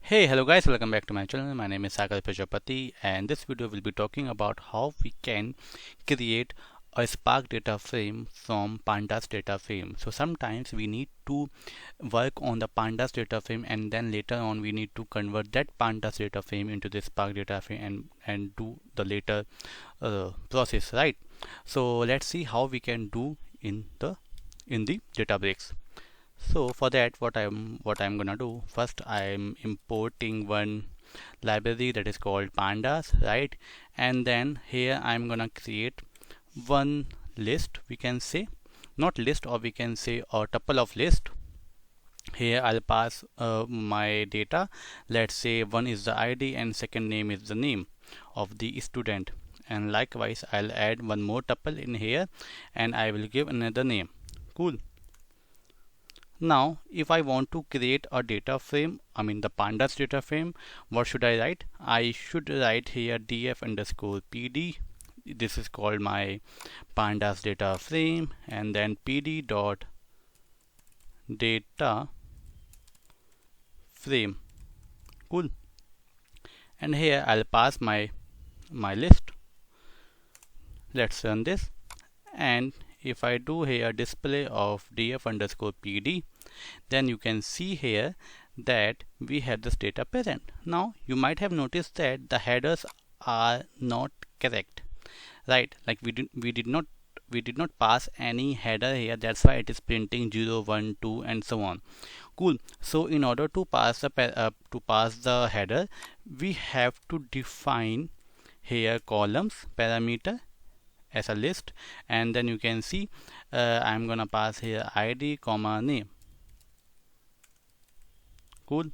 Hey, hello guys, welcome back to my channel. My name is Sagar Prajapati, and this video will be talking about how we can create a Spark data frame from Pandas data frame. So sometimes we need to work on the Pandas data frame, and then later on we need to convert that Pandas data frame into the Spark data frame and do the later process, right? So let's see how we can do in the Databricks. So for that, what I'm gonna do first, I'm importing one library that is called Pandas, right? And then here I'm gonna create one list, we can say, not list, or we can say a tuple of list. Here I'll pass my data. Let's say one is the ID and second name is the name of the student. And likewise, I'll add one more tuple in here and I will give another name. Cool. Now, if I want to create a data frame, I mean the Pandas data frame, what should I write? I should write here df underscore pd. This is called my Pandas data frame, and then pd dot data frame. Cool. And here I'll pass my list. Let's run this, and if I do here display of df underscore pd, then you can see here that we have this data present. Now you might have noticed that the headers are not correct, right? Like we did not pass any header here. That's why it is printing 0, 1, 2 and so on. Cool. So in order to pass the header, we have to define here columns parameter as a list, and then you can see I'm gonna pass here ID comma name. Cool.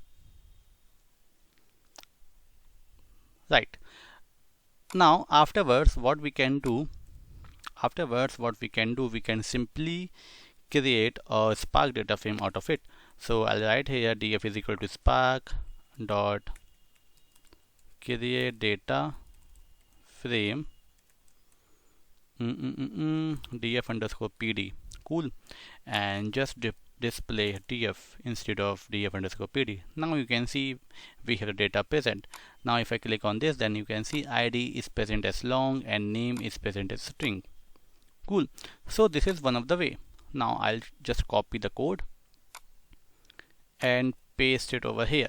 Right. Now afterwards what we can do, we can simply create a Spark data frame out of it. So I'll write here df is equal to spark dot create data frame df underscore pd. Cool. And just display df instead of df underscore pd. Now you can see we have the data present. Now if I click on this, then you can see id is present as long and name is present as string. Cool. So this is one of the way. Now I'll just copy the code and paste it over here.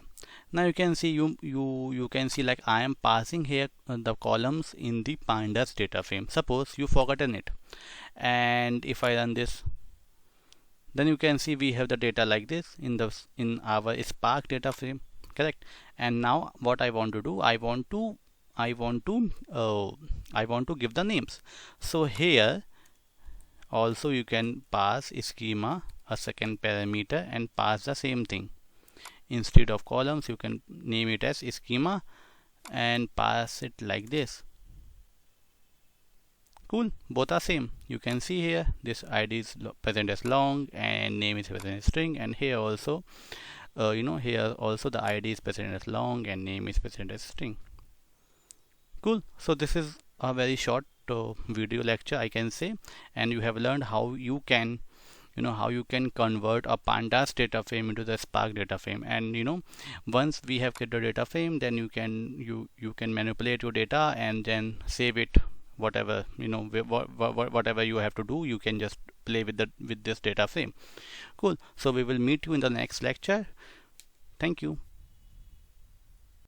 Now you can see you can see like I am passing here the columns in the Pandas data frame. Suppose you forgotten it, and if I run this, then you can see we have the data like this in our Spark data frame, correct? And now what I want to do, I want to give the names. So here also you can pass schema a second parameter and pass the same thing. Instead of columns, you can name it as schema and pass it like this. Cool. Both are same. You can see here this id is present as long and name is present as string, and here also here also the id is present as long and name is present as string. Cool. So this is a very short video lecture, I can say, and you have learned how you can convert a Pandas data frame into the Spark data frame. And once we have created a data frame, then you can manipulate your data and then save it. Whatever whatever you have to do, you can just play with this data frame. Cool. So we will meet you in the next lecture. Thank you.